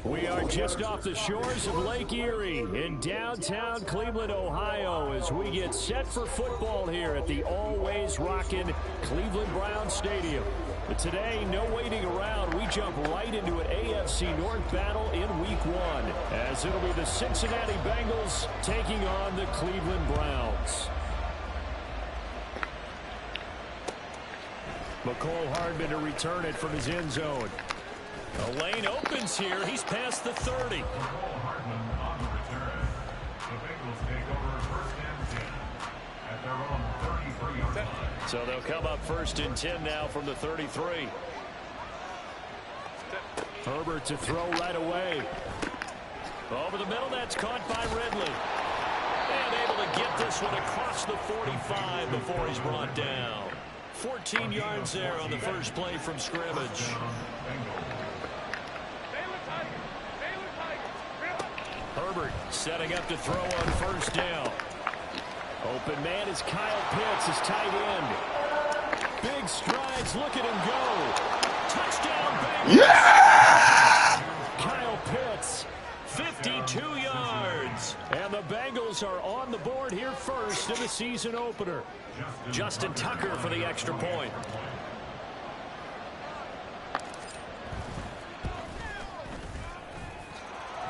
We are just off the shores of Lake Erie in downtown Cleveland, Ohio, as we get set for football here at the always rockin' Cleveland Browns Stadium. But today, no waiting around. We jump right into an AFC North battle in Week 1, as it'll be the Cincinnati Bengals taking on the Cleveland Browns. McCole Hardman to return it from his end zone. A lane opens here. He's past the 30. So they'll come up 1st and 10 now from the 33. Herbert to throw right away. Over the middle, that's caught by Ridley. And able to get this one across the 45 before he's brought down. 14 yards there on the first play from scrimmage. Herbert setting up to throw on 1st down. Open man is Kyle Pitts, his tight end. Big strides, look at him go. Touchdown Bengals. Yeah! Kyle Pitts, 52 yards. And the Bengals are on the board here first in the season opener. Justin Tucker for the extra point.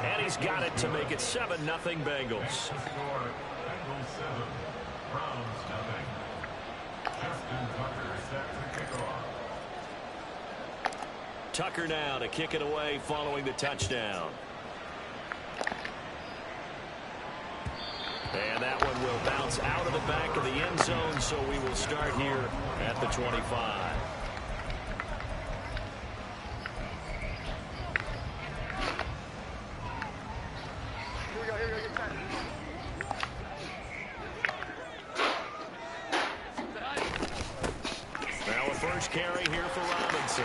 And he's got it to make it 7-0 Bengals. Tucker now to kick it away following the touchdown. And that one will bounce out of the back of the end zone, so we will start here at the 25. Now a first carry here for Robinson.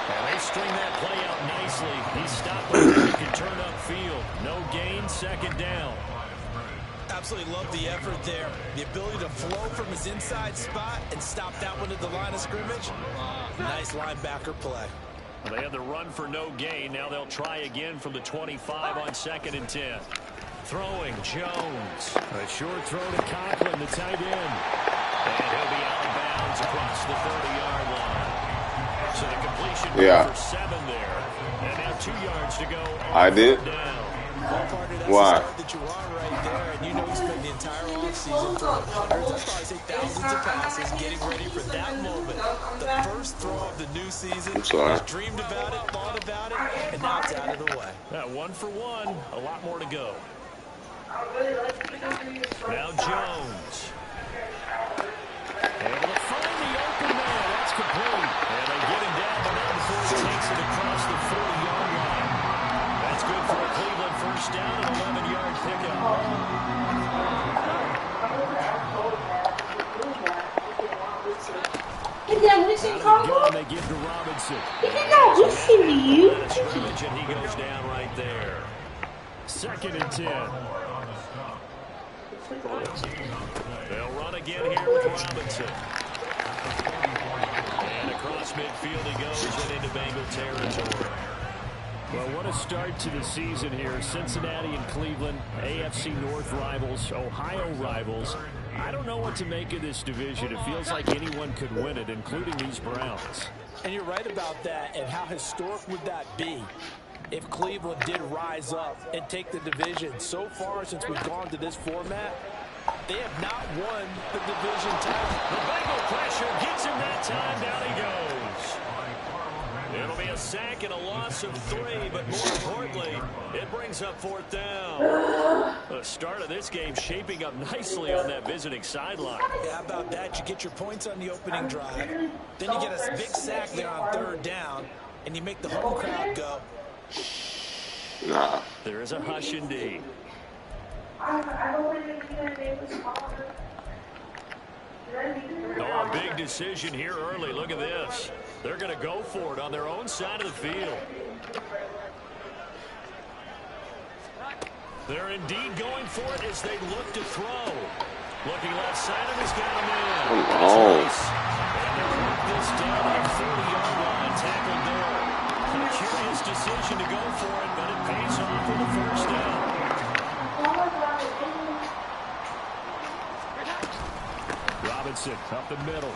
And they string that play out nicely. He's stopped by there. He can turn upfield. No gain, 2nd down. Absolutely love the effort there. The ability to flow from his inside spot and stop that one at the line of scrimmage. Nice linebacker play. Well, they had the run for no gain. Now they'll try again from the 25 on 2nd and 10. Throwing Jones. A short throw to Conklin, the tight end. And he'll be out of bounds across the 30-yard line. So the completion for 7 there. And now 2 yards to go. I did. Why? That you are right there, and you know he spent the entire offseason throwing hundreds, I'd probably say thousands of passes, getting ready for that moment. The first throw of the new season. He's dreamed about it, thought about it, and now it's out of the way. That 1 for 1. A lot more to go. Now Jones. Able to find the open man. That's complete. And they get him down, but not before he takes it across the 40-yard line. That's good for a Cleveland first down and 11-yard pickup. Is that missing combo? They give to Robinson. You can go listen to you. And he goes down right there. 2nd and 10. They'll run again here with Robinson. And across midfield he goes and into Bengal territory. Well, what a start to the season here. Cincinnati and Cleveland, AFC North rivals, Ohio rivals. I don't know what to make of this division. It feels like anyone could win it, including these Browns. And you're right about that. And how historic would that be if Cleveland did rise up and take the division? So far since we've gone to this format, they have not won the division title. The Bengal pressure gets him that time. Down he goes. It'll be a sack and a loss of 3, but more importantly, it brings up 4th down. The start of this game shaping up nicely on that visiting sideline. Yeah, how about that? You get your points on the opening drive. Then you get a big sack there on 3rd down, and you make the home crowd go. Nah. There is a hush indeed. Oh, a big decision here early. Look at this. They're going to go for it on their own side of the field. They're indeed going for it as they look to throw. Looking left side of his got him in. Oh. Nice. And they work this down at the 40-yard line. Tackle there. A curious decision to go for it, but it pays off for the 1st down. Robinson up the middle.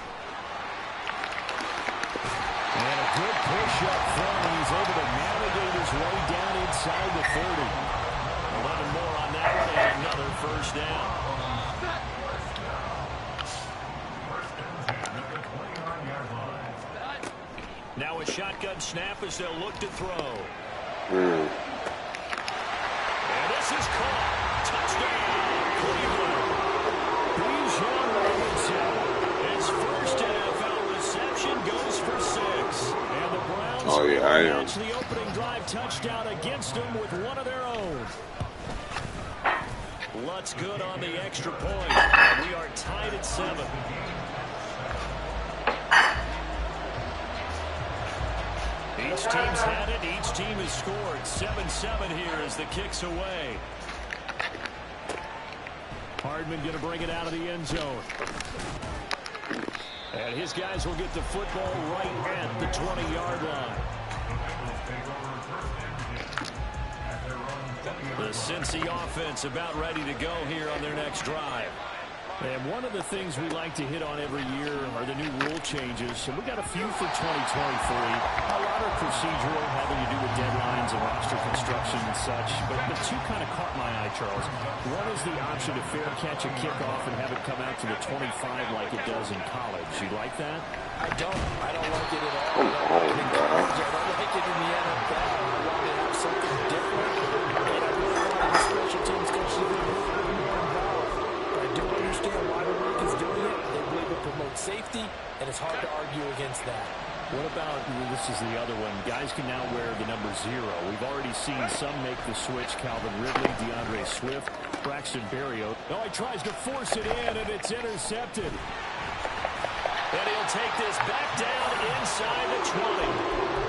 And a good push up front. He's able to navigate his way down inside the 30. 11 more on that one and another 1st down. Now a shotgun snap as they'll look to throw. And this is caught. Touchdown, Cleveland. Bijan Robinson, his first NFL reception goes for 6. And the Browns match the opening drive touchdown against them with one of their own. Lutz good on the extra point. We are tied at 7. Each team's had it. Each team has scored. 7-7 here as the kick's away. Hardman going to bring it out of the end zone. And his guys will get the football right at the 20-yard line. The Cincy offense about ready to go here on their next drive. And one of the things we like to hit on every year are the new rule changes. And we got a few for 2023. A lot are procedural, having to do with deadlines and roster construction and such. But the 2 kind of caught my eye, Charles. One is the option to fair catch a kickoff and have it come out to the 25 like it does in college. You like that? I don't like it at all. I don't like it in college. I don't like it in the NFL. I want to have something different. And I really want the special teams coach to be a little bit more involved. But I do understand why the league is doing it. They believe it promotes safety, and it's hard to argue against that. What about, this is the other one, guys can now wear the number 0. We've already seen some make the switch. Calvin Ridley, DeAndre Swift, Braxton Berrios. Oh, he tries to force it in, and it's intercepted. And he'll take this back down inside the 20.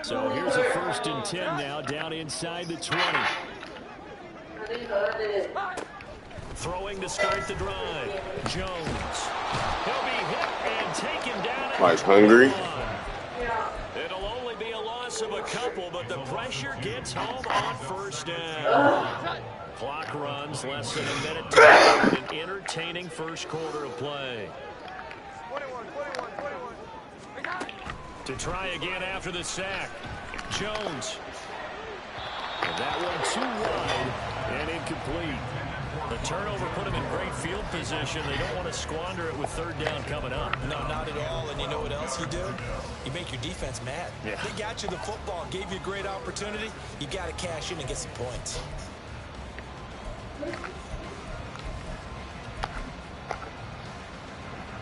So here's a 1st and 10 now, down inside the 20. Throwing to start the drive. Jones. He'll be hit and taken down. Like hungry. It'll only be a loss of a couple, but the pressure gets home on 1st down. Clock runs, less than a minute to go. An entertaining 1st quarter of play. To try again after the sack. Jones. And that one too wide and incomplete. The turnover put him in great field position. They don't want to squander it with 3rd down coming up. No, not at all. And you know what else you do? You make your defense mad. Yeah. They got you the football, gave you a great opportunity. You got to cash in and get some points.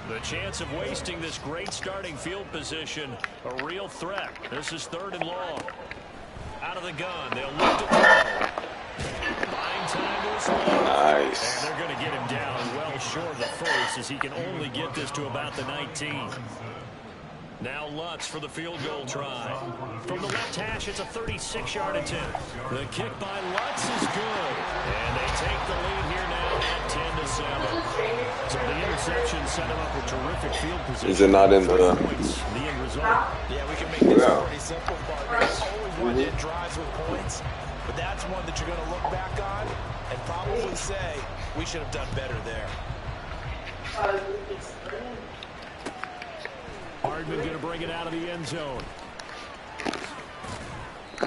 The chance of wasting this great starting field position, a real threat. This is 3rd and long. Out Out of the gun. They'll look to throw. Buying time to his left. Nice. And they're going to get him down well short of the first as he can only get this to about the 19. Now Lutz for the field goal try. From the left hash, it's a 36-yard attempt. The kick by Lutz is good. And they take the lead here now at 10-7. So the interception set him up with terrific field position. Is it not in the... The end result. Yeah, we can make this pretty simple, partners. Always want to end drives with points, but that's one that you're going to look back on and probably say we should have done better there. Hardman going to bring it out of the end zone.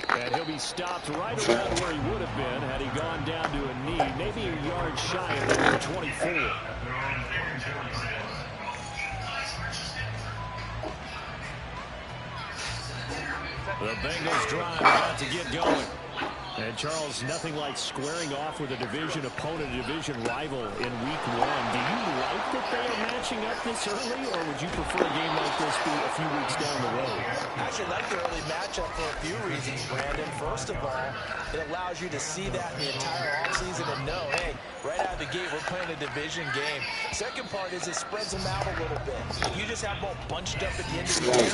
And he'll be stopped right around where he would have been had he gone down to a knee, maybe a yard shy of the 24. The Bengals drive about to get going. And, Charles, nothing like squaring off with a division opponent, a division rival in week 1. Do you like that they are matching up this early, or would you prefer a game like this be a few weeks down the road? I actually like the early matchup for a few reasons, Brandon. First of all, it allows you to see that in the entire offseason and know, hey, right out of the gate, we're playing a division game. Second part is it spreads them out a little bit. You just have them all bunched up at the end of the year.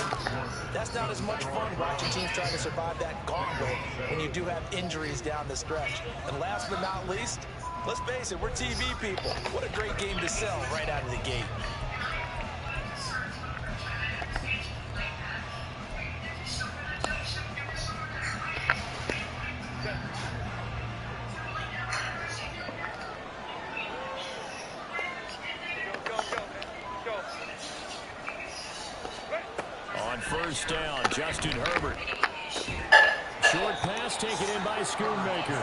That's not as much fun watching teams trying to survive that gauntlet when you do have injuries down the stretch. And last but not least, let's face it, we're TV people. What a great game to sell right out of the gate. On first down, Justin Herbert. Short pass taken in by Schoonmaker.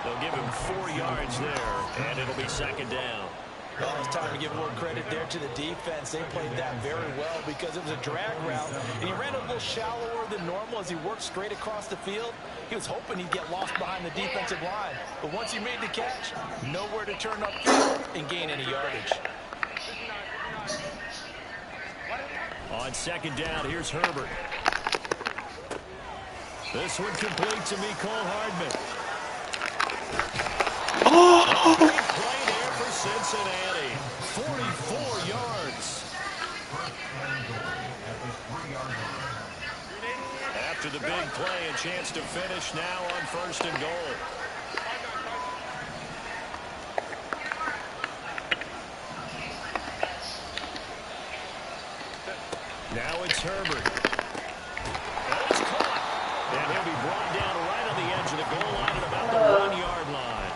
They'll give him 4 yards there, and it'll be second down. Well, it's time to give more credit there to the defense. They played that very well because it was a drag route, and he ran a little shallower than normal as he worked straight across the field. He was hoping he'd get lost behind the defensive line, but once he made the catch, nowhere to turn upfield and gain any yardage. On second down, here's Herbert. This one complete to Mecole Hardman. A big play there for Cincinnati. 44 yards. After the big play, a chance to finish now on first and goal. Now it's Herbert. That's caught. And he'll be brought down right on the edge of the goal line at about the 1-yard line.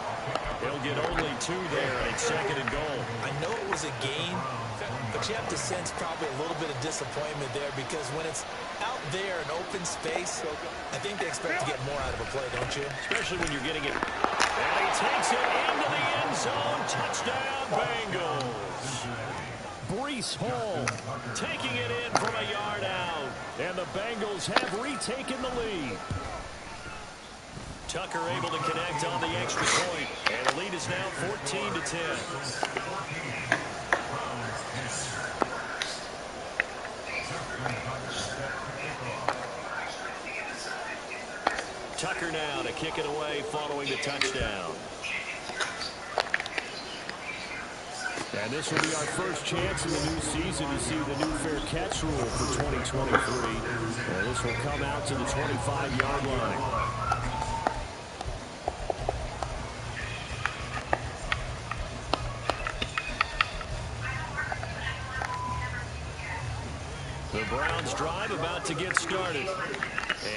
He'll get only 2 there, and it's second and goal. I know it was a gain, but you have to sense probably a little bit of disappointment there because when it's out there in open space, I think they expect to get more out of a play, don't you? Especially when you're getting it. And he takes it into the end zone. Touchdown, Bengals. Breece Hall taking it in from a yard out. And the Bengals have retaken the lead. Tucker able to connect on the extra point. And the lead is now 14-10. Tucker now to kick it away following the touchdown. And this will be our first chance in the new season to see the new fair catch rule for 2023. And this will come out to the 25-yard line. The Browns drive about to get started.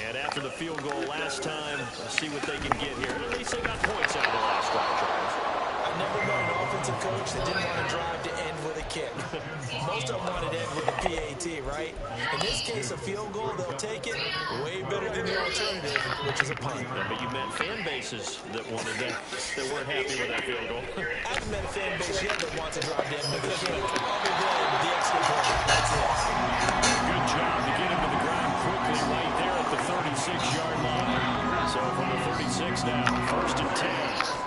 And after the field goal last time, let's see what they can get here. At least they got points out of the last drive, Charles. I've never met an offensive coach that didn't want to drive to end with a kick. Most of them wanted to end with a PAT, right? In this case, a field goal, they'll take it way better than the alternative, which is a punt. Yeah, but you met fan bases that wanted that weren't happy with that field goal. I haven't met a fan base yet that wants to drive to end with a kick, other than the extra point. That's it. Good job to get him to the ground quickly right there at the 36-yard line. So from the 36 now, first and 10.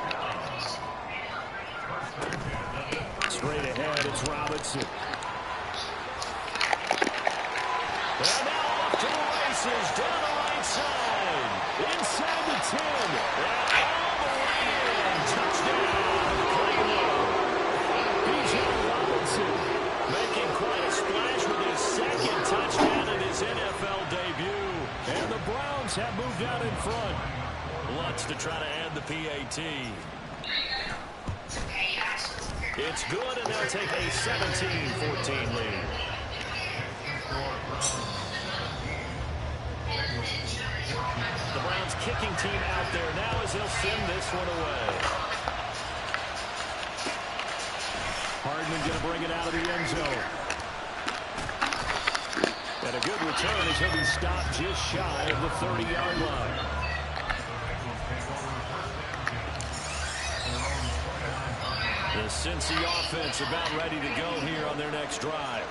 Straight ahead, it's Robinson. And now off to the races, down the right side. Inside the 10. And all the way in. Touchdown, Cleveland. Bijan Robinson making quite a splash with his second touchdown in his NFL debut. And the Browns have moved out in front. Lutz to try to end the PAT. It's good, and they'll take a 17-14 lead. The Browns kicking team out there now as they'll send this one away. Hardman going to bring it out of the end zone. And a good return as he'll be stopped just shy of the 30-yard line. The Cincy offense about ready to go here on their next drive.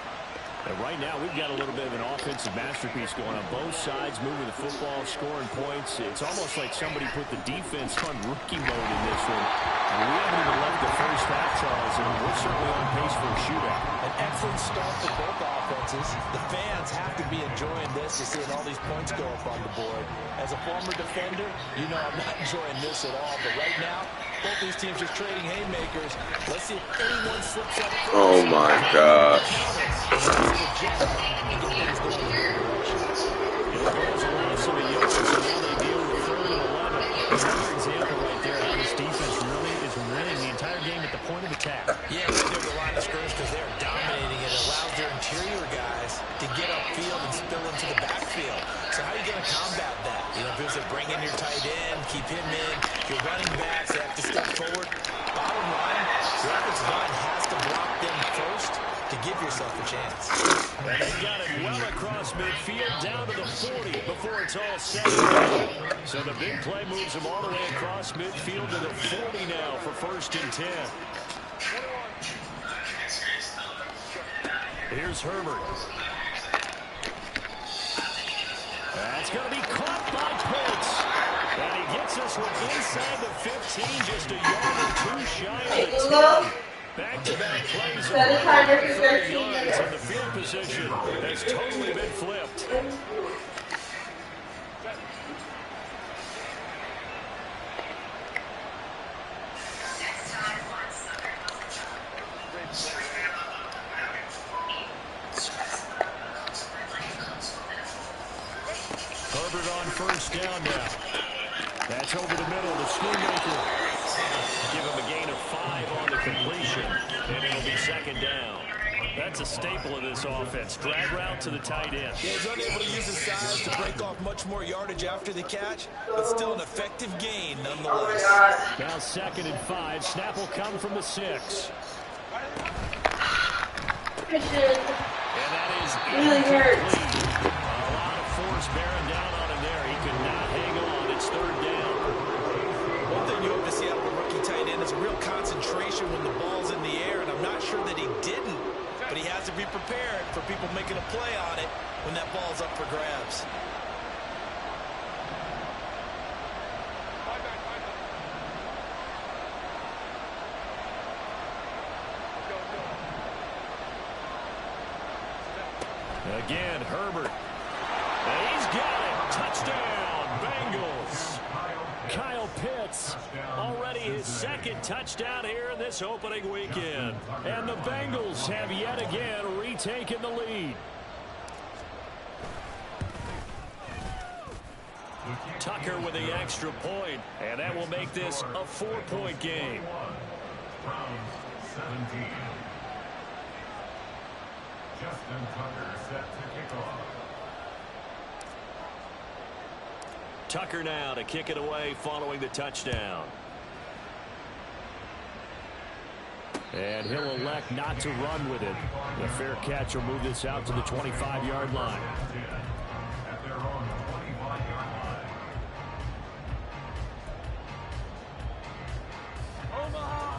And right now, we've got a little bit of an offensive masterpiece going on both sides, moving the football, scoring points. It's almost like somebody put the defense on rookie mode in this one. And we haven't even left the first half, Charles, and we're certainly on pace for a shootout. An excellent start for both offenses. The fans have to be enjoying this, to seeing all these points go up on the board. As a former defender, you know I'm not enjoying this at all. But right now, both these teams just trading haymakers. Let's see if anyone slips up. Oh my gosh. Another example right there how this defense really is winning the entire game at the point of attack. Yeah, right there at the line of scrimmage because they're dominating it. It allows their interior guys to get upfield and spill into the backfield. So how are you going to combat that? You know, if it's bring in your tight end, keep him in, your running backs have to step forward. Bottom line, the offensive line has to block them first to give yourself a chance. And they got it well across midfield down to the 40 before it's all set. So the big play moves them all the way across midfield to the 40 now for 1st and 10. Here's Herbert. That's going to be caught by Pitts. And he gets this one inside the 15, just a yard or two shy of the 10. Back-to-back plays of 30 yards, and the field position has totally been flipped. Herbert on 1st down now. That's over the middle to Schoonmaker. Give him a gain of 5 on the completion, and it'll be 2nd down. That's a staple of this offense. Drag route to the tight end. Yeah, he's unable to use his size to break off much more yardage after the catch, but still an effective gain nonetheless. Now 2nd and 5. Snap will come from the 6. And that is incomplete. A lot of force bearing down on him there. He could not hang on. It's 3rd down. One thing you hope to see out of a rookie tight end is a real concentration when the ball's in the air, and I'm not sure that he didn't, but he has to be prepared for people making a play on it when that ball's up for grabs. Again, Herbert. And he's got it. Touchdown, Bengals. Kyle Pitts, already his 2nd touchdown here in this opening weekend. And the Bengals have yet again retaken the lead. Tucker with the extra point, and that will make this a 4-point game. Justin Tucker set to kick off. Tucker now to kick it away following the touchdown. And he'll elect not to run with it. The fair catch will move this out to the 25-yard line. At their own 25-yard line.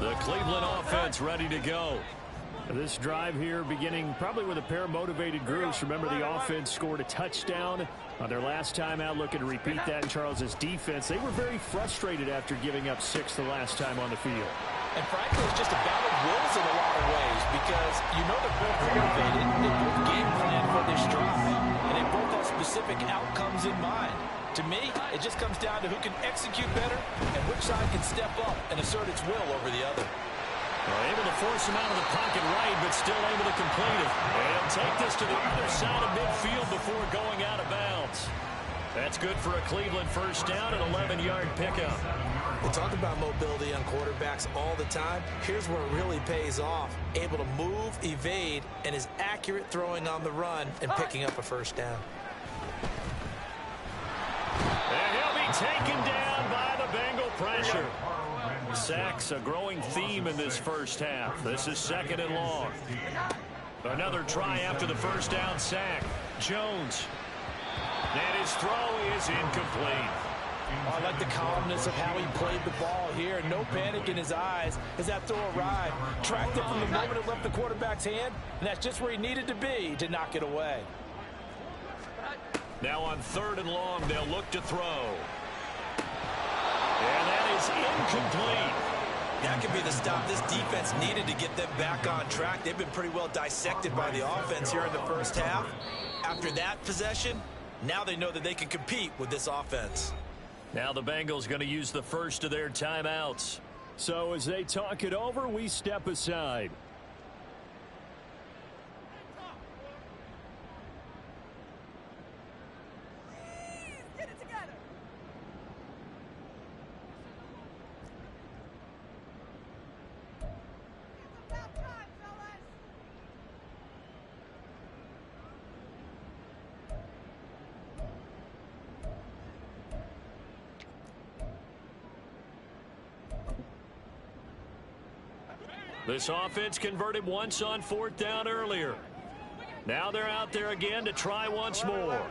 The Cleveland offense ready to go. This drive here beginning probably with a pair of motivated groups. Remember, the offense scored a touchdown on their last time out. Looking to repeat that in Charles's defense. They were very frustrated after giving up 6 the last time on the field. And frankly, it's just a battle of wills in a lot of ways because you know they're both motivated. They both game plan for this drive, and they both have specific outcomes in mind. To To me, it just comes down to who can execute better and which side can step up and assert its will over the other. Well, able to force him out of the pocket right, but still able to complete it. And he'll take this to the other side of midfield before going out of bounds. That's good for a Cleveland first down, an 11-yard pickup. We talk about mobility on quarterbacks all the time. Here's where it really pays off. Able to move, evade, and is accurate throwing on the run and picking up a first down. And he'll be taken down by the Bengal pressure. Sacks a growing theme in this first half. This is 2nd and long. Another try after the first down sack. Jones. And his throw is incomplete. Oh, I like the calmness of how he played the ball here. No panic in his eyes as that throw arrived. Tracked it from the moment it left the quarterback's hand, and that's just where he needed to be to knock it away. Now on 3rd and long, they'll look to throw. And that is incomplete. That could be the stop this defense needed to get them back on track. They've been pretty well dissected by the offense here in the first half. After that possession, now they know that they can compete with this offense. Now the Bengals going to use the first of their timeouts. So as they talk it over, we step aside. This offense converted once on 4th down earlier. Now they're out there again to try once more.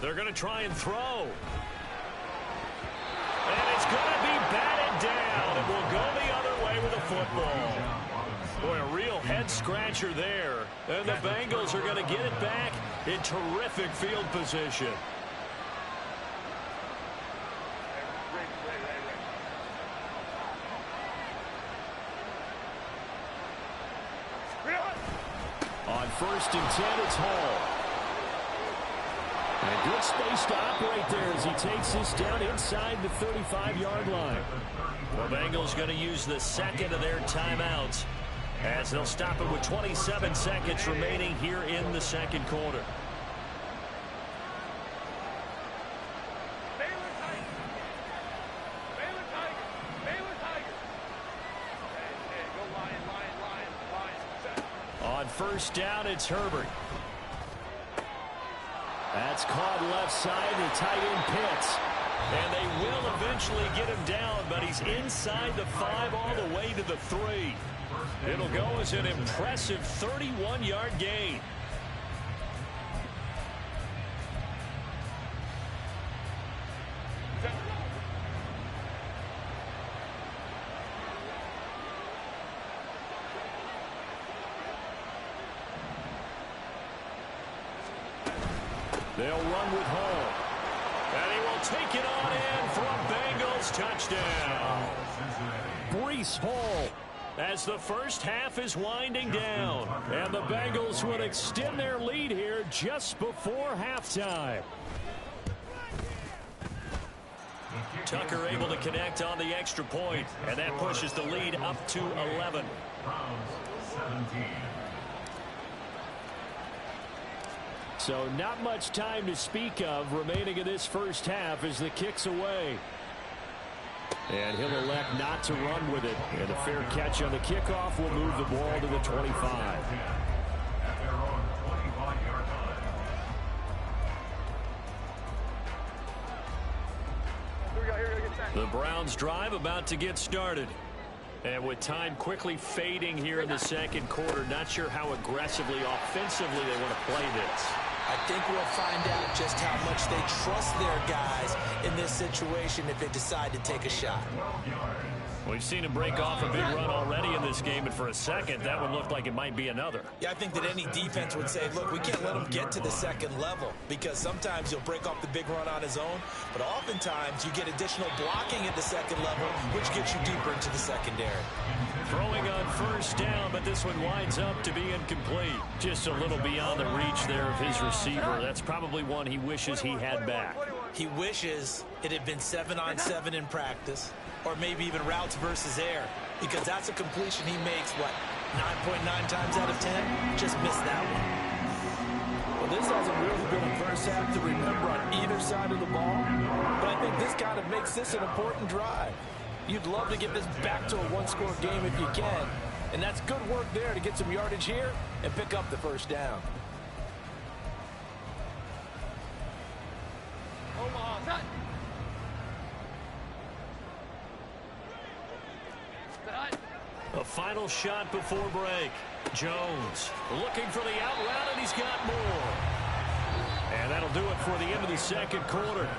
They're going to try and throw. And it's going to be batted down. It will go the other way with the football. Boy, a real head-scratcher there. And the Bengals are going to get it back in terrific field position. On 1st and 10, it's Hall. And good space to operate there as he takes this down inside the 35-yard line. The Bengals going to use the 2nd of their timeouts as they'll stop it with 27 seconds remaining here in the 2nd quarter. On 1st down, it's Herbert. That's caught left side, the tight end Pitts. And they will eventually get him down, but he's inside the 5 all the way to the 3. It'll go as an impressive 31-yard gain. They'll run with Hall. And he will take it on in for a Bengals touchdown. Breece Hall as the first half is winding down. And the Bengals will extend their lead here just before halftime. Tucker able to connect on the extra point, and that pushes the lead up to 11. So not much time to speak of remaining in this first half as the kick's away. And he'll elect not to run with it. And a fair catch on the kickoff will move the ball to the 25. The Browns drive about to get started. And with time quickly fading here in the 2nd quarter, not sure how aggressively, offensively they want to play this. I think we'll find out just how much they trust their guys in this situation if they decide to take a shot. We've seen him break off a big run already in this game, and for a second, that one looked like it might be another. Yeah, I think that any defense would say, look, we can't let him get to the 2nd level because sometimes he'll break off the big run on his own, but oftentimes you get additional blocking at the 2nd level, which gets you deeper into the secondary. Throwing on first down, but this one winds up to be incomplete. Just a little beyond the reach there of his receiver. That's probably one he wishes he had back. He wishes it had been 7-on-7 in practice, or maybe even routes versus air, because that's a completion he makes, what, 9.9 times out of 10? Just missed that one. Well, this hasn't really been a first half to remember on either side of the ball, but I think this kind of makes this an important drive. You'd love to get this back to a one-score game if you can, and that's good work there to get some yardage here and pick up the first down. A final shot before break. Jones looking for the out route, and he's got more. And that'll do it for the end of the second quarter.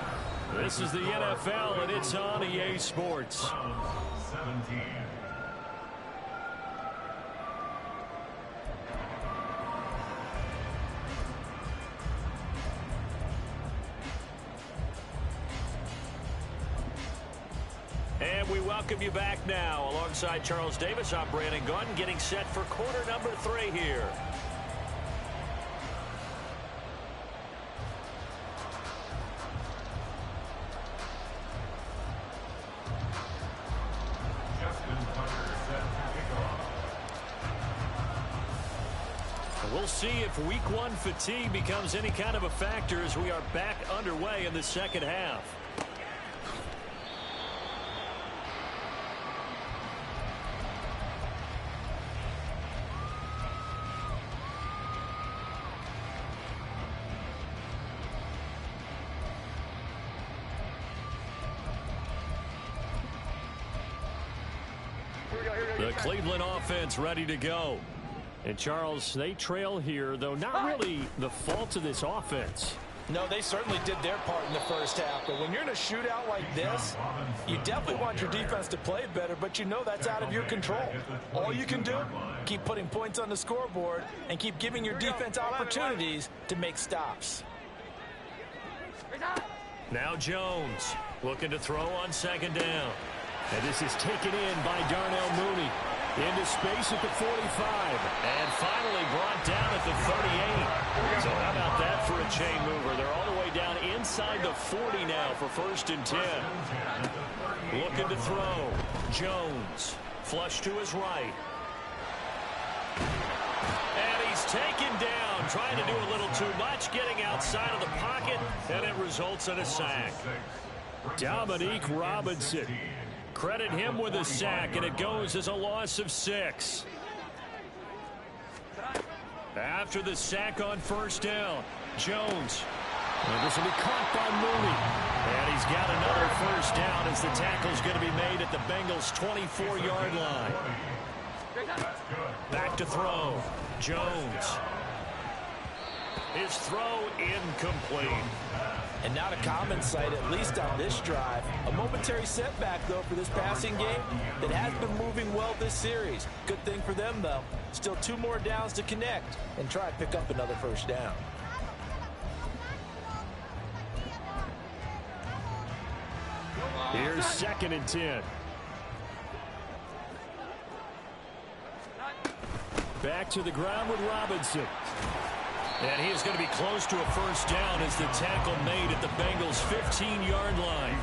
This is the NFL, and it's on EA Sports. 17. And we welcome you back now. Alongside Charles Davis, I'm Brandon Gunn, getting set for quarter number 3 here. We'll see if week 1 fatigue becomes any kind of a factor as we are back underway in the second half. The Cleveland offense ready to go. And, Charles, they trail here, though not really the fault of this offense. No, they certainly did their part in the first half. But when you're in a shootout like this, you definitely want your defense to play better, but you know that's out of your control. All you can do, keep putting points on the scoreboard and keep giving your defense opportunities to make stops. Now Jones looking to throw on second down. And this is taken in by Darnell Mooney. Into space at the 45. And finally brought down at the 38. So how about that for a chain mover? They're all the way down inside the 40 now for 1st and 10. Looking to throw. Jones. Flush to his right. And he's taken down. Trying to do a little too much. Getting outside of the pocket. And it results in a sack. Dominique Robinson. Credit him with a sack, and it goes as a loss of 6. After the sack on first down, Jones. And this will be caught by Mooney. And he's got another first down as the tackle's going to be made at the Bengals' 24-yard line. Back to throw. Jones. His throw incomplete. And not a common sight, at least on this drive. A momentary setback, though, for this passing game that has been moving well this series. Good thing for them, though. Still 2 more downs to connect and try to pick up another first down. Here's 2nd and 10. Back to the ground with Robinson. And he is going to be close to a first down as the tackle made at the Bengals' 15-yard line.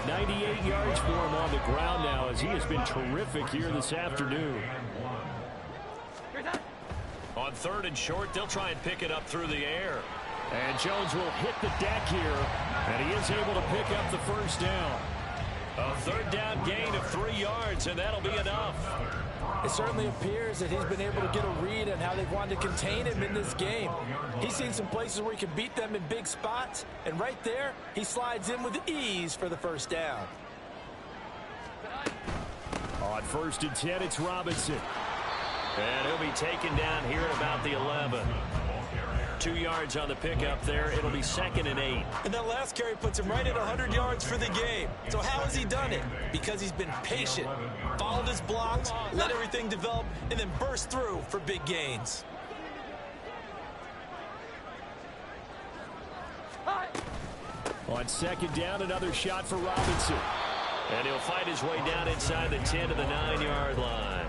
98 yards for him on the ground now as he has been terrific here this afternoon. On 3rd and short, they'll try and pick it up through the air. And Jones will hit the deck here, and he is able to pick up the first down. A 3rd down gain of 3 yards, and that'll be enough. It certainly appears that he's been able to get a read on how they've wanted to contain him in this game. He's seen some places where he can beat them in big spots, and right there, he slides in with ease for the first down. On 1st and 10, it's Robinson. And he'll be taken down here at about the 11. 2 yards on the pickup there. It'll be 2nd and 8. And that last carry puts him right at 100 yards for the game. So how has he done it? Because he's been patient, followed his blocks, let everything develop, and then burst through for big gains. On 2nd down, another shot for Robinson. And he'll fight his way down inside the 10 to the 9-yard line.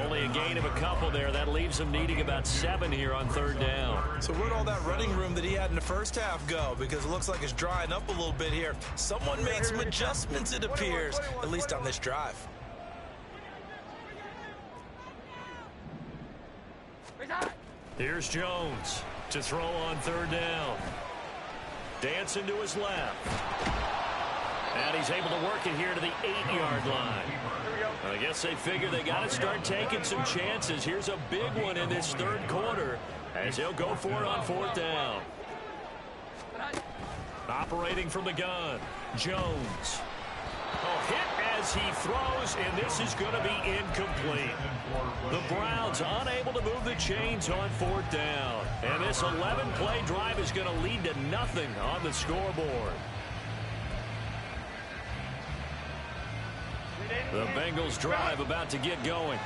Only a gain of a couple there. That leaves him needing about 7 here on 3rd down. So where'd all that running room that he had in the first half go? Because it looks like it's drying up a little bit here. Someone made some adjustments, it appears, at least on this drive. Here's Jones to throw on 3rd down. Dancing to his left. And he's able to work it here to the 8-yard line. I guess they figure they got to start taking some chances. Here's a big one in this 3rd quarter as he'll go for it on 4th down. Operating from the gun, Jones. Oh, hit as he throws, and this is going to be incomplete. The Browns unable to move the chains on 4th down. And this 11-play drive is going to lead to nothing on the scoreboard. The Bengals drive about to get going.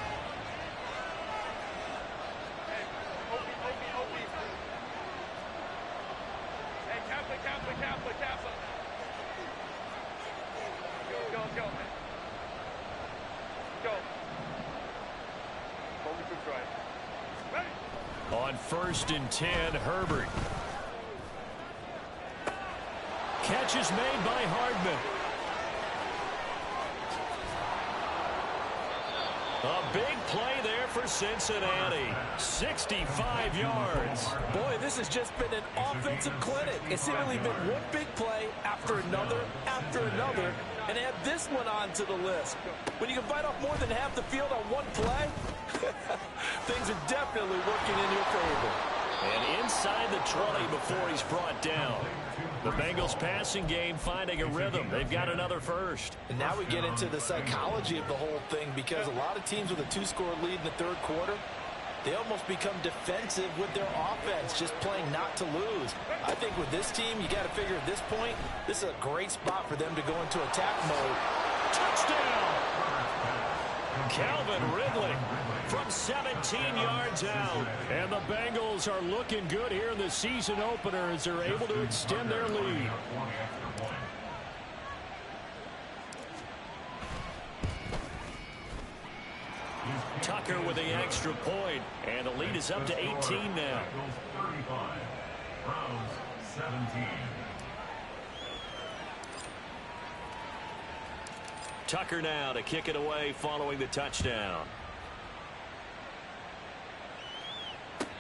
On 1st and 10, Herbert. Catch is made by Hardman. A big play there for Cincinnati. 65 yards. Boy, this has just been an offensive clinic. It's seemingly been one big play after another, and add this one onto the list. When you can bite off more than half the field on one play, things are definitely working in your favor. And inside the 20 before he's brought down. The Bengals passing game finding a rhythm. They've got another first. And now we get into the psychology of the whole thing, because a lot of teams with a 2-score lead in the 3rd quarter, they almost become defensive with their offense, just playing not to lose. I think with this team, you got to figure at this point, this is a great spot for them to go into attack mode. Touchdown! Calvin Ridley from 17 yards out. And the Bengals are looking good here in the season opener as they're able to extend their lead. Tucker with the extra point, and the lead is up to 18 now. 35, Browns 17. Tucker now to kick it away following the touchdown.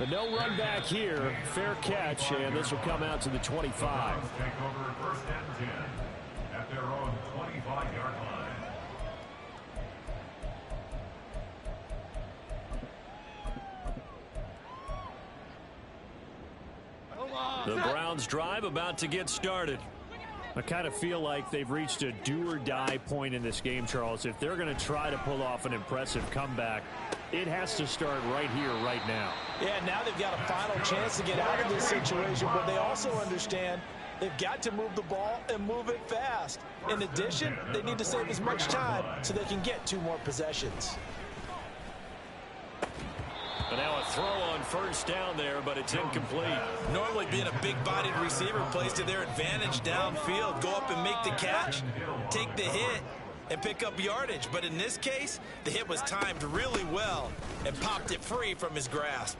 The no run back here, fair catch, and this will come out to the 25. Take over 1st and 10 at their own 25-yard line. The Browns drive about to get started. I kind of feel like they've reached a do-or-die point in this game, Charles. If they're going to try to pull off an impressive comeback, it has to start right here, right now. Yeah, now they've got a final chance to get out of this situation, but they also understand they've got to move the ball and move it fast. In addition, they need to save as much time so they can get 2 more possessions. And now a throw on 1st down there, but it's incomplete. Normally being a big-bodied receiver plays to their advantage downfield. Go up and make the catch, take the hit, and pick up yardage. But in this case, the hit was timed really well and popped it free from his grasp.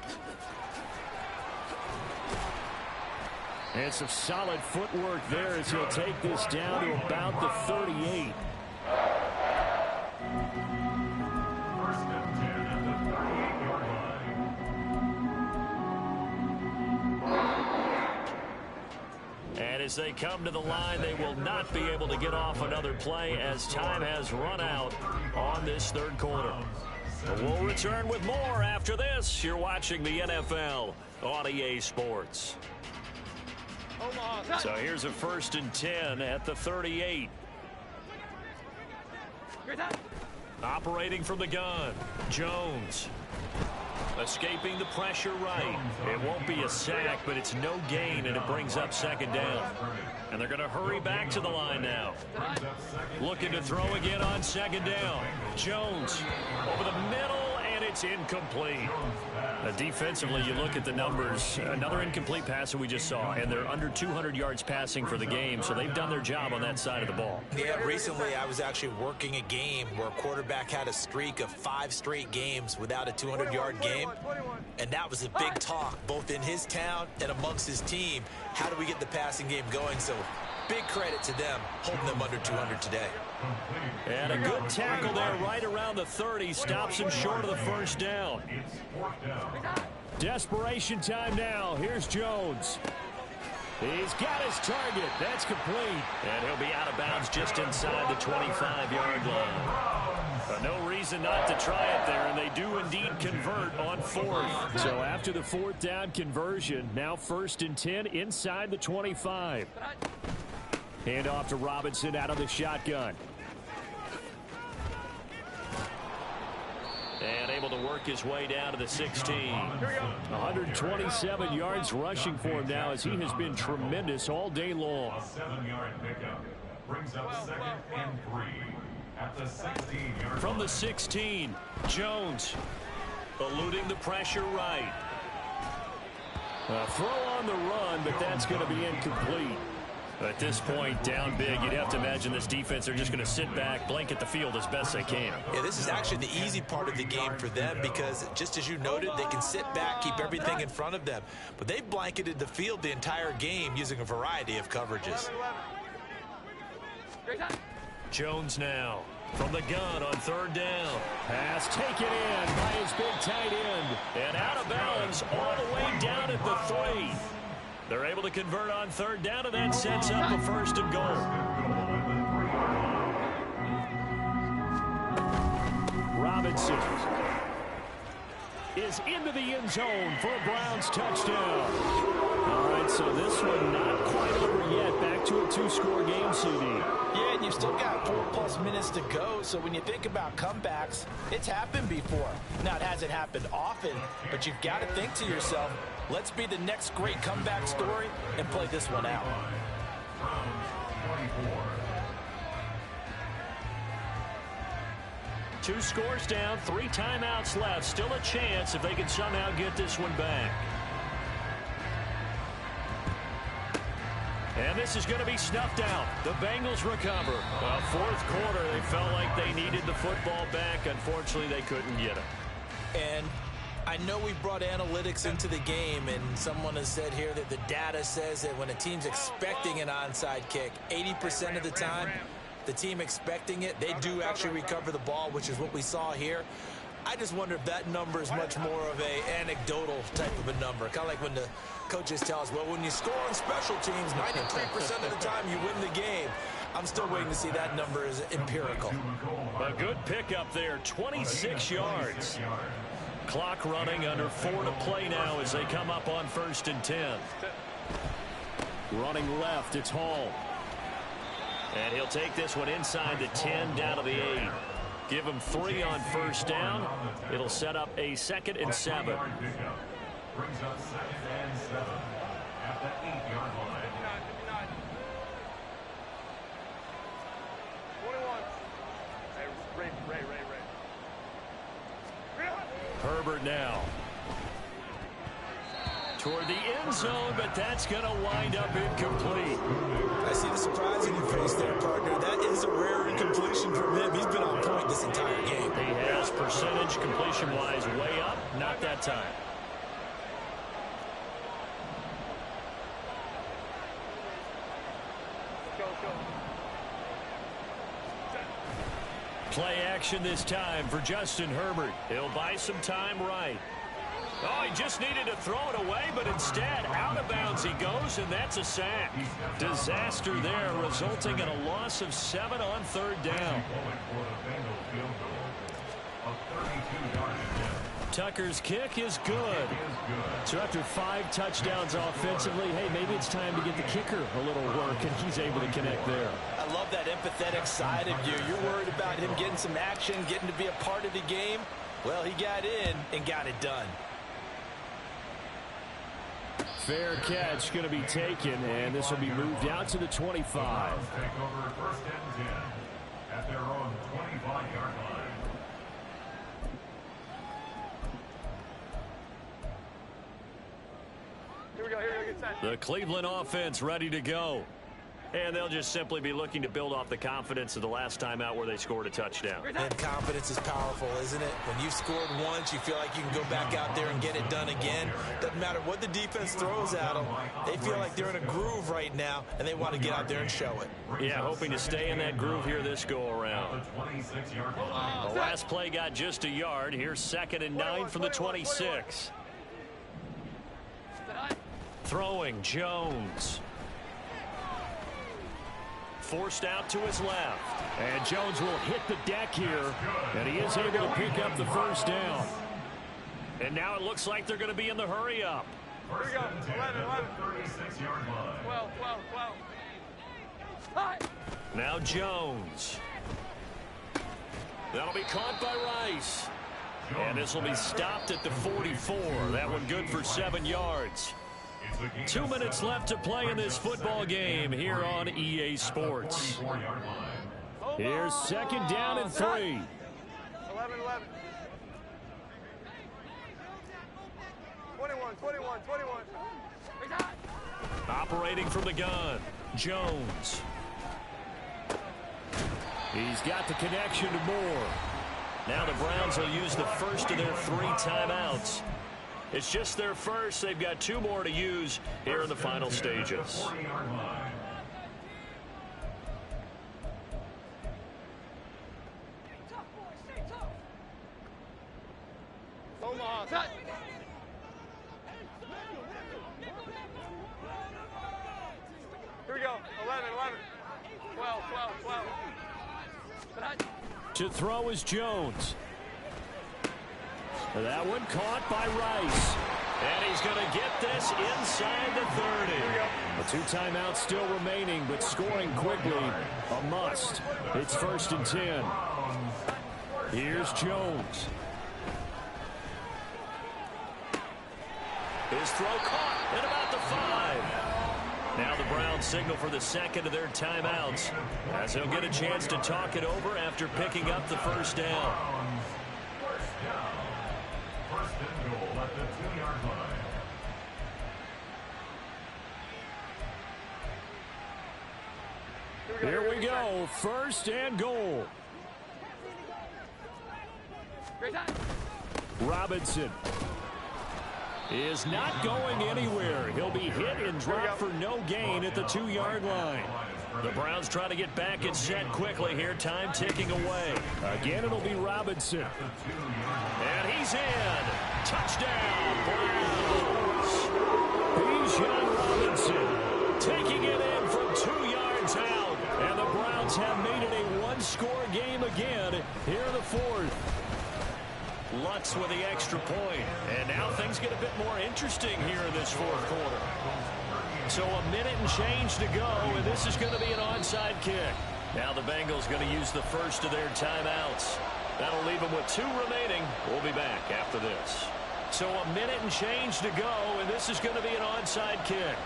And some solid footwork there as he'll take this down to about the 38. 1st and 10 at the 38-yard line. And as they come to the line, they will not be able to get off another play as time has run out on this 3rd quarter. But we'll return with more after this. You're watching the NFL on EA Sports. So here's a 1st and 10 at the 38. Operating from the gun, Jones. Escaping the pressure right. It won't be a sack, but it's no gain, and it brings up 2nd down. And they're going to hurry back to the line now. Looking to throw again on 2nd down. Jones over the middle, and it's incomplete. Defensively, you look at the numbers. Another incomplete pass that we just saw, and they're under 200 yards passing for the game, so they've done their job on that side of the ball. Yeah, recently I was actually working a game where a quarterback had a streak of 5 straight games without a 200-yard game, and that was a big talk, both in his town and amongst his team. How do we get the passing game going? So big credit to them, holding them under 200 today. And a good tackle there right around the 30. Stops him short of the first down. Desperation time now. Here's Jones. He's got his target. That's complete. And he'll be out of bounds just inside the 25-yard line. But no reason not to try it there, and they do indeed convert on 4th. So after the 4th down conversion, now 1st and 10 inside the 25. Hand off to Robinson out of the shotgun. And able to work his way down to the 16. 127 yards rushing for him now as he has been tremendous all day long. A 7-yard pickup brings up 2nd and 3 at the 16-yard From the 16, Jones eluding the pressure right. Throw on the run, but that's going to be incomplete. At this point, down big, you'd have to imagine this defense, they're just going to sit back, blanket the field as best they can. Yeah, this is actually the easy part of the game for them because, just as you noted, they can sit back, keep everything in front of them. But they've blanketed the field the entire game using a variety of coverages. Jones now from the gun on 3rd down. Pass taken in by his big tight end. And out of bounds all the way down at the 3. They're able to convert on 3rd down, and that sets up a 1st and goal. Robinson is into the end zone for a Browns touchdown. All right, so this one not quite over yet. Back to a 2-score game, CD. Yeah, and you've still got 4+ minutes to go, so when you think about comebacks, it's happened before. Now, it hasn't happened often, but you've got to think to yourself, let's be the next great comeback story and play this one out. 2 scores down, 3 timeouts left. Still a chance if they can somehow get this one back. And this is going to be snuffed out. The Bengals recover. 4th quarter, they felt like they needed the football back. Unfortunately, they couldn't get it. And I know we brought analytics into the game, and someone has said here that the data says that when a team's expecting an onside kick, 80% of the time, the team expecting it, they do actually recover the ball, which is what we saw here. I just wonder if that number is much more of a anecdotal type of a number. Kind of like when the coaches tell us, well, when you score on special teams, 93% of the time you win the game. I'm still waiting to see that number is empirical. A good pickup there, 26 yards. Clock running, under 4 to play now as they come up on 1st and 10. Running left, it's Hall. And he'll take this one inside the 10 down to the 8. Give him 3 on 1st down. It'll set up a 2nd and 7. Brings up 2nd and 7 at the 8-yard line. 21. Ray. Herbert now. Toward the end zone, but that's going to wind up incomplete. I see the surprise in your face there, partner. That is a rare incompletion from him. He's been on point this entire game. He has percentage completion-wise way up. Not that time. Play action this time for Justin Herbert. He'll buy some time right. Oh, he just needed to throw it away, but instead, out of bounds he goes, and that's a sack. Disaster there, resulting in a loss of 7 on 3rd down. Tucker's kick is good. So after 5 touchdowns offensively, hey, maybe it's time to get the kicker a little work, and he's able to connect there. I love that empathetic side of you. You're worried about him getting some action, getting to be a part of the game. Well, he got in and got it done. Fair catch going to be taken, and this will be moved out to the 25. Take over 1st and 10 at their own 25-yard line. The Cleveland offense ready to go. And they'll just simply be looking to build off the confidence of the last time out where they scored a touchdown. And confidence is powerful, isn't it? When you've scored once, you feel like you can go back out there and get it done again. Doesn't matter what the defense throws at them. They feel like they're in a groove right now, and they want to get out there and show it. Yeah, hoping to stay in that groove here this go-around. The last play got just a yard. Here's 2nd and 9 from the 26. Throwing, Jones. Forced out to his left. And Jones will hit the deck here. And he is able to pick up the first down. And now it looks like they're going to be in the hurry-up. Here we go. 11. 36-yard line. 12. Now Jones. That'll be caught by Rice. And this will be stopped at the 44. That one good for 7 yards. 2 minutes left to play in this football game here on EA Sports. Here's 2nd down and 3. 11. Operating from the gun, Jones. He's got the connection to Moore. Now the Browns will use the first of their 3 timeouts. It's just their first. They've got 2 more to use here in the final stages. Omaha, set. Here we go. 11. 12. To throw is Jones. That one caught by Rice. And he's going to get this inside the 30. The 2 timeouts still remaining, but scoring quickly, a must. It's 1st and 10. Here's Jones. His throw caught at about the 5. Now the Browns signal for the 2nd of their timeouts, as he'll get a chance to talk it over after picking up the first down. Here we go, 1st and goal. Robinson is not going anywhere. He'll be hit and dropped for no gain at the 2-yard line. The Browns trying to get back and set quickly here. Time ticking away. Again, it'll be Robinson. And he's in. Touchdown, Browns. Bijan Robinson taking it in from 2 yards out. And the Browns have made it a 1-score game again here in the 4th. Lutz with the extra point. And now things get a bit more interesting here in this 4th quarter. So a minute and change to go, and this is going to be an onside kick. Now the Bengals going to use the first of their timeouts. That'll leave them with 2 remaining. We'll be back after this. So a minute and change to go, and this is going to be an onside kick.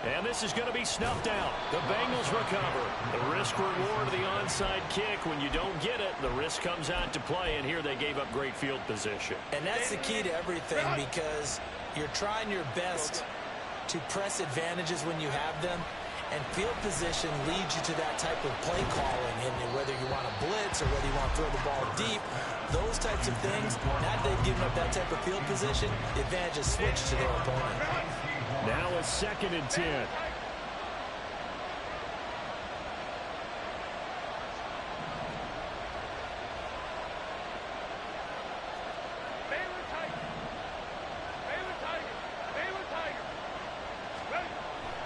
And this is going to be snuffed out. The Bengals recover. The risk-reward of the onside kick. When you don't get it, the risk comes out to play, and here they gave up great field position. And that's the key to everything, because you're trying your best to press advantages when you have them, and field position leads you to that type of play calling, and whether you want to blitz or whether you want to throw the ball deep, those types of things, now that they've given up that type of field position, the advantage is switched to their opponent. Now it's 2nd and 10.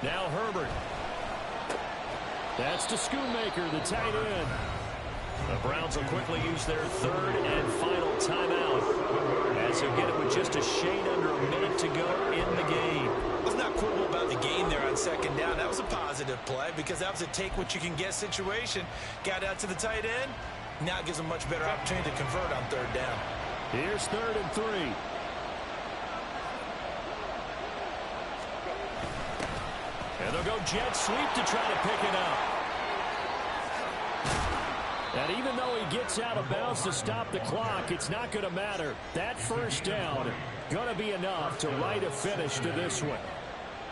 Now Herbert. That's to Schoonmaker, the tight end. The Browns will quickly use their 3rd and final timeout, as they'll get it with just a shade under a minute to go in the game. Let's not quibble about the gain there on 2nd down. That was a positive play, because that was a take-what-you-can-get situation. Got out to the tight end. Now it gives them a much better opportunity to convert on 3rd down. Here's 3rd and 3. And they'll go jet sweep to try to pick it up. And even though he gets out of bounds to stop the clock, it's not going to matter. That first down going to be enough to write a finish to this one.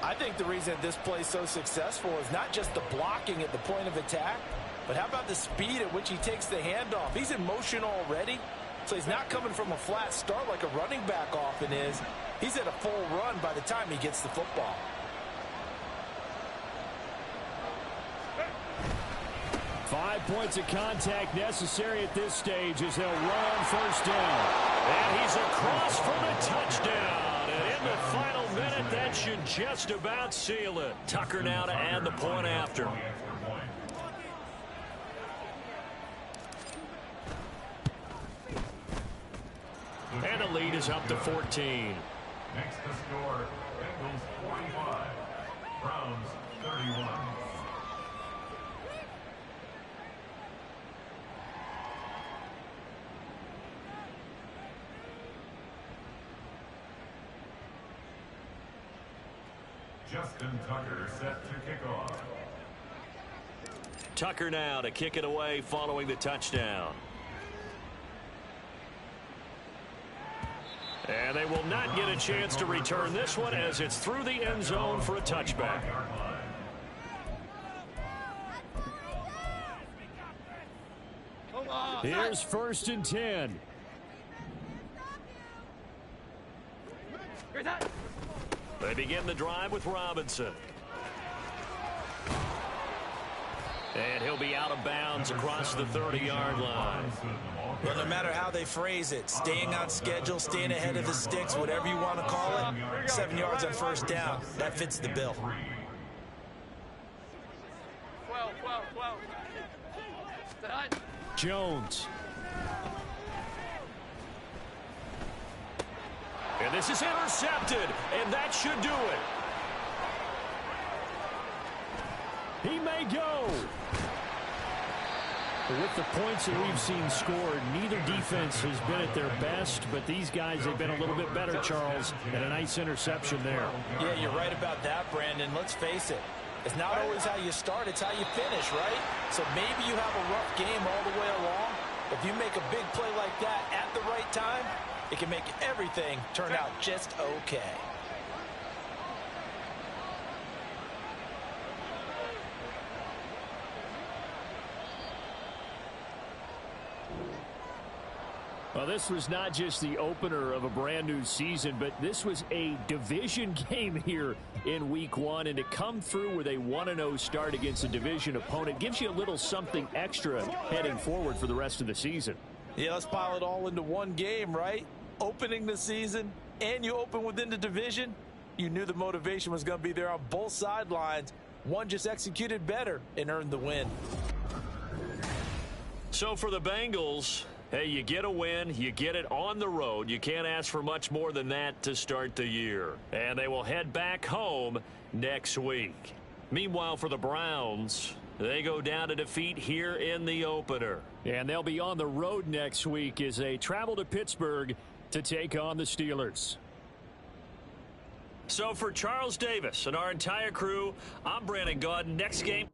I think the reason this play is so successful is not just the blocking at the point of attack, but how about the speed at which he takes the handoff? He's in motion already, so he's not coming from a flat start like a running back often is. He's at a full run by the time he gets the football. Five points of contact necessary at this stage as they'll run on first down. And he's across for the touchdown. And in the final minute, that should just about seal it. Tucker now to add the point after. And the lead is up to 14. Next to score, Bengals 45, Browns 31. Justin Tucker set to kick off. Tucker now to kick it away following the touchdown. And they will not get a chance to return this one as it's through the end zone for a touchback. Here's 1st and 10. They begin the drive with Robinson. And he'll be out of bounds across the 30-yard line. Well, no matter how they phrase it, staying on schedule, staying ahead of the sticks, whatever you want to call it, 7 yards on first down. That fits the bill. 12. Jones. And this is intercepted, and that should do it. He may go. With the points that we've seen scored, neither defense has been at their best, but these guys have been a little bit better, Charles, and a nice interception there. Yeah, you're right about that, Brandon. Let's face it. It's not always how you start, it's how you finish, right? So maybe you have a rough game all the way along. If you make a big play like that at the right time, it can make everything turn out just okay. Well, this was not just the opener of a brand new season, but this was a division game here in week 1. And to come through with a 1-0 start against a division opponent gives you a little something extra heading forward for the rest of the season. Yeah, let's pile it all into one game, right? Opening the season, and you open within the division. You knew the motivation was going to be there on both sidelines. One just executed better and earned the win. So for the Bengals, hey, you get a win, you get it on the road. You can't ask for much more than that to start the year. And they will head back home next week. Meanwhile, for the Browns, they go down to defeat here in the opener. And they'll be on the road next week as they travel to Pittsburgh to take on the Steelers. So for Charles Davis and our entire crew, I'm Brandon Gaudin. Next game.